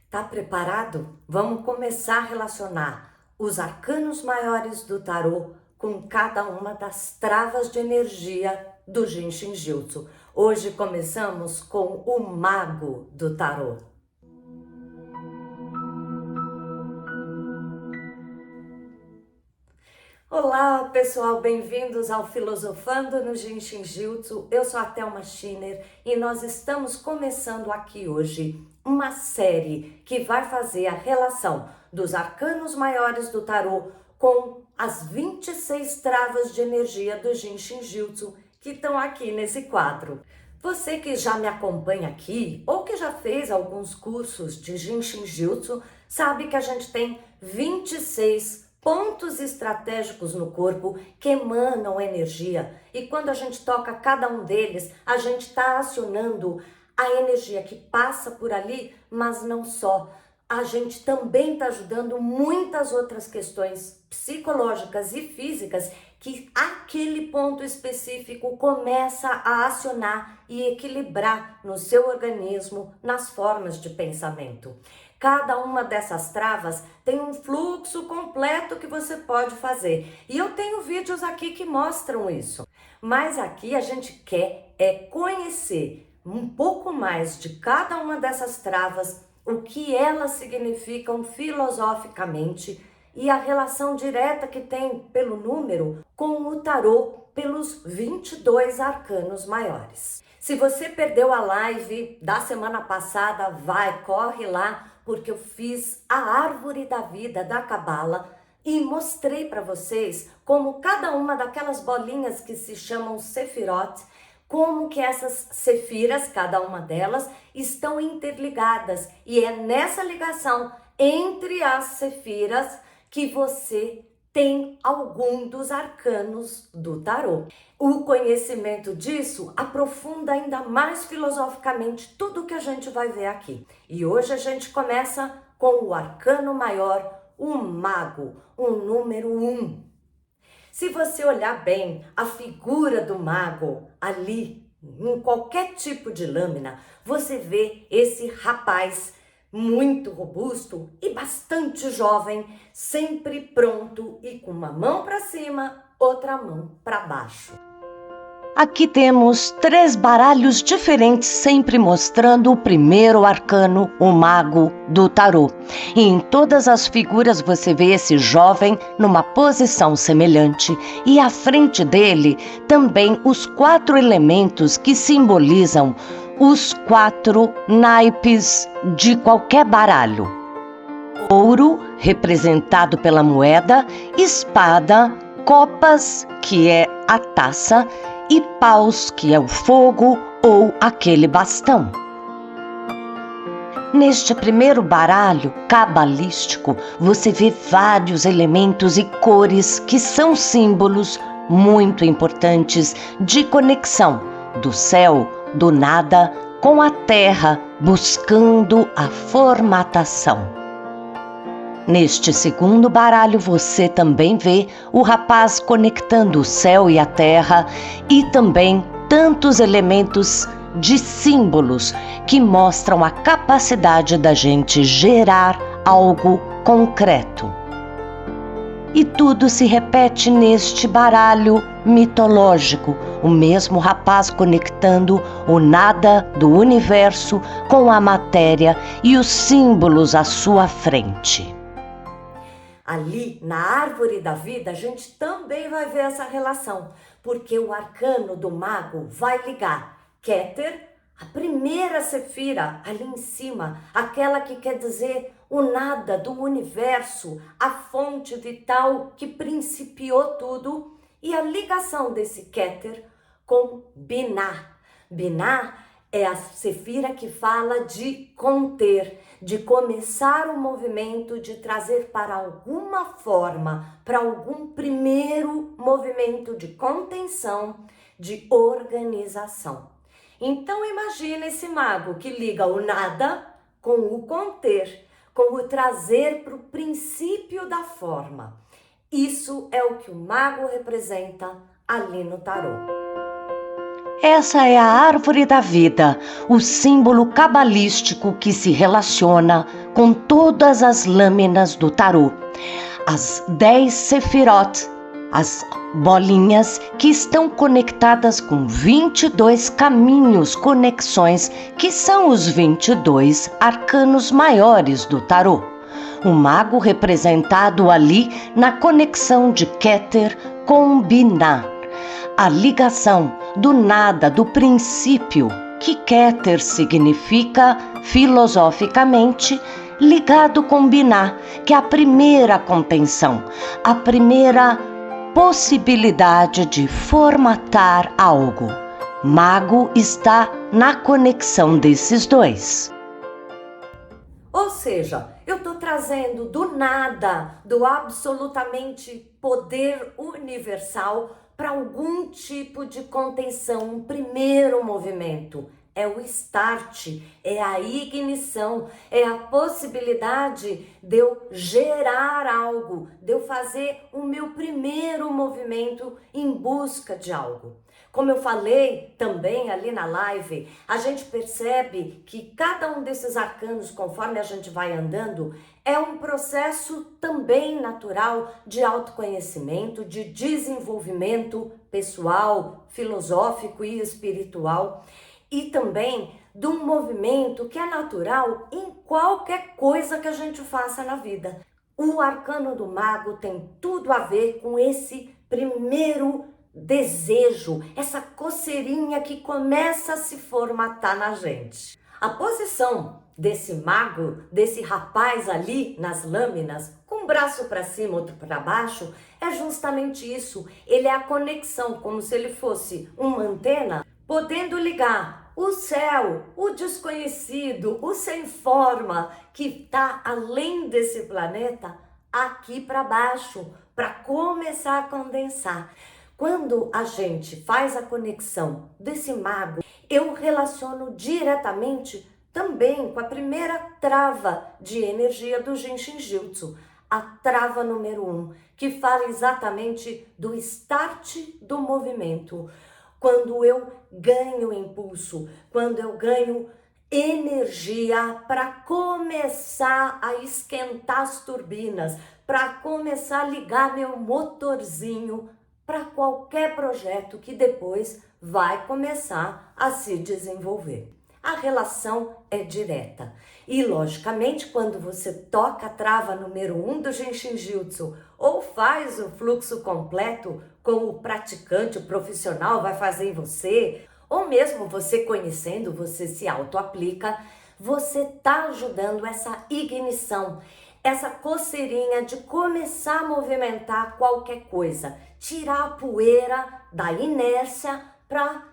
Tá preparado? Vamos começar a relacionar os arcanos maiores do tarô com cada uma das travas de energia do Jinshin Jutsu. Hoje começamos com o Mago do Tarô. Olá pessoal, bem-vindos ao Filosofando no Jinshin Jutsu. Eu sou a Thelma Schiner e nós estamos começando aqui hoje uma série que vai fazer a relação dos arcanos maiores do tarô com as 26 travas de energia do Jinshin Jutsu que estão aqui nesse quadro. Você que já me acompanha aqui ou que já fez alguns cursos de Jinshin Jutsu sabe que a gente tem 26 pontos estratégicos no corpo que emanam energia, e quando a gente toca cada um deles, a gente está acionando a energia que passa por ali, mas não só. A gente também está ajudando muitas outras questões psicológicas e físicas que aquele ponto específico começa a acionar e equilibrar no seu organismo, nas formas de pensamento. Cada uma dessas travas tem um fluxo completo que você pode fazer. E eu tenho vídeos aqui que mostram isso. Mas aqui a gente quer conhecer um pouco mais de cada uma dessas travas, o que elas significam filosoficamente e a relação direta que tem pelo número com o tarô pelos 22 arcanos maiores. Se você perdeu a live da semana passada, corre lá, porque eu fiz a árvore da vida da Cabala e mostrei para vocês como cada uma daquelas bolinhas que se chamam Sefirot, como que essas sefiras, cada uma delas, estão interligadas. E é nessa ligação entre as sefiras que você tem algum dos arcanos do tarô. O conhecimento disso aprofunda ainda mais filosoficamente tudo o que a gente vai ver aqui. E hoje a gente começa com o arcano maior, o Mago, o número 1. Se você olhar bem a figura do mago ali, em qualquer tipo de lâmina, você vê esse rapaz muito robusto e bastante jovem, sempre pronto e com uma mão para cima, outra mão para baixo. Aqui temos 3 baralhos diferentes, sempre mostrando o primeiro arcano, o Mago do Tarô. E em todas as figuras você vê esse jovem numa posição semelhante e à frente dele também os 4 elementos que simbolizam os 4 naipes de qualquer baralho. Ouro, representado pela moeda, espada, copas, que é a taça, e paus, que é o fogo ou aquele bastão. Neste primeiro baralho cabalístico, você vê vários elementos e cores que são símbolos muito importantes de conexão do céu, do nada, com a terra, buscando a formatação. Neste segundo baralho você também vê o rapaz conectando o céu e a terra e também tantos elementos de símbolos que mostram a capacidade da gente gerar algo concreto. E tudo se repete neste baralho mitológico, o mesmo rapaz conectando o nada do universo com a matéria e os símbolos à sua frente. Ali, na árvore da vida, a gente também vai ver essa relação, porque o arcano do mago vai ligar Keter, a primeira sefira ali em cima, aquela que quer dizer o nada do universo, a fonte vital que principiou tudo, e a ligação desse Keter com Binah. Binah é a sefira que fala de conter, de começar o movimento, de trazer para alguma forma, para algum primeiro movimento de contenção, de organização. Então imagina esse mago que liga o nada com o conter, com o trazer para o princípio da forma. Isso é o que o mago representa ali no tarô. Essa é a árvore da vida, o símbolo cabalístico que se relaciona com todas as lâminas do tarô, as 10 sefirot, as bolinhas que estão conectadas com 22 caminhos, conexões, que são os 22 arcanos maiores do tarô. O mago representado ali na conexão de Keter com Binah, a ligação do nada, do princípio, que Keter significa filosoficamente ligado com Binah, que é a primeira contenção, a primeira possibilidade de formatar algo. Mago está na conexão desses dois. Ou seja, eu estou trazendo do nada, do absolutamente poder universal para algum tipo de contenção, um primeiro movimento. É o start, é a ignição, é a possibilidade de eu gerar algo, de eu fazer o meu primeiro movimento em busca de algo. Como eu falei também ali na live, a gente percebe que cada um desses arcanos, conforme a gente vai andando, é um processo também natural de autoconhecimento, de desenvolvimento pessoal, filosófico e espiritual. E também de um movimento que é natural em qualquer coisa que a gente faça na vida. O arcano do mago tem tudo a ver com esse primeiro desejo, essa coceirinha que começa a se formatar na gente. A posição desse mago, desse rapaz ali nas lâminas, com um braço para cima, outro para baixo, é justamente isso. Ele é a conexão, como se ele fosse uma antena, podendo ligar o céu, o desconhecido, o sem forma, que está além desse planeta, aqui para baixo, para começar a condensar. Quando a gente faz a conexão desse mago, eu relaciono diretamente também com a primeira trava de energia do Jinshin Jyutsu, a trava número 1, que fala exatamente do start do movimento. Quando eu ganho impulso, quando eu ganho energia para começar a esquentar as turbinas, para começar a ligar meu motorzinho para qualquer projeto que depois vai começar a se desenvolver. A relação é direta. E, logicamente, quando você toca a trava número 1 do Jinshin Jyutsu ou faz o fluxo completo, como o praticante, o profissional vai fazer em você, ou mesmo você conhecendo, você se auto-aplica, você está ajudando essa ignição, essa coceirinha de começar a movimentar qualquer coisa, tirar a poeira da inércia para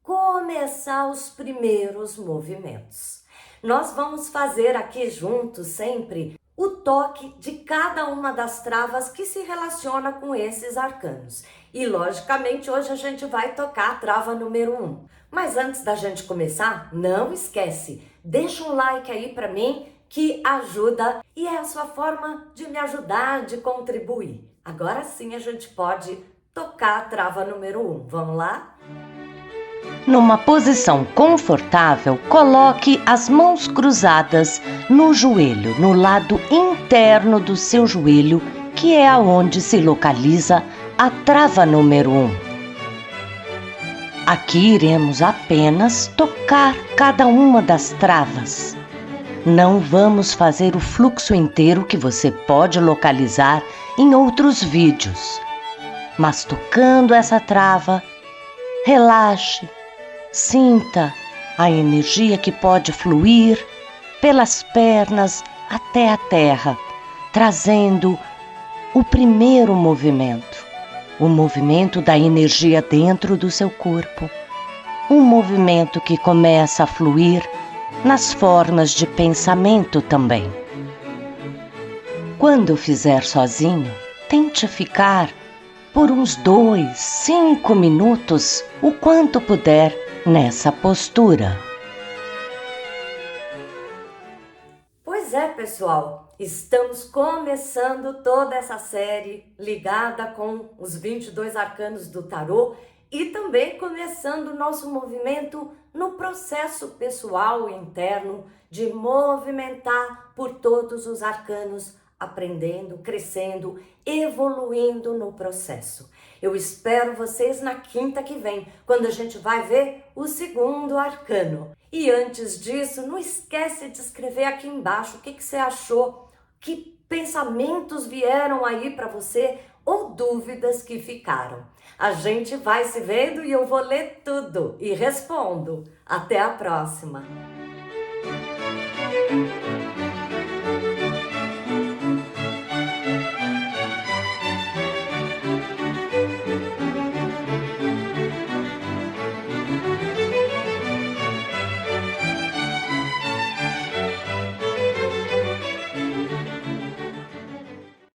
começar os primeiros movimentos. Nós vamos fazer aqui juntos sempre o toque de cada uma das travas que se relaciona com esses arcanos. E logicamente hoje a gente vai tocar a trava número 1. Mas antes da gente começar, não esquece, deixa um like aí para mim que ajuda e é a sua forma de me ajudar, de contribuir. Agora sim a gente pode tocar a trava número 1. Vamos lá? Numa posição confortável, coloque as mãos cruzadas no joelho, no lado interno do seu joelho, que é aonde se localiza a trava número 1. Aqui iremos apenas tocar cada uma das travas. Não vamos fazer o fluxo inteiro que você pode localizar em outros vídeos. Mas tocando essa trava, relaxe. Sinta a energia que pode fluir pelas pernas até a terra, trazendo o primeiro movimento, o movimento da energia dentro do seu corpo, um movimento que começa a fluir nas formas de pensamento também. Quando fizer sozinho, tente ficar por uns 2, 5 minutos, o quanto puder, nessa postura. Pois é, pessoal, estamos começando toda essa série ligada com os 22 arcanos do tarô e também começando o nosso movimento no processo pessoal interno de movimentar por todos os arcanos, aprendendo, crescendo, evoluindo no processo. Eu espero vocês na quinta que vem, quando a gente vai ver o segundo arcano. E antes disso, não esquece de escrever aqui embaixo o que você achou, que pensamentos vieram aí para você ou dúvidas que ficaram. A gente vai se vendo e eu vou ler tudo e respondo. Até a próxima!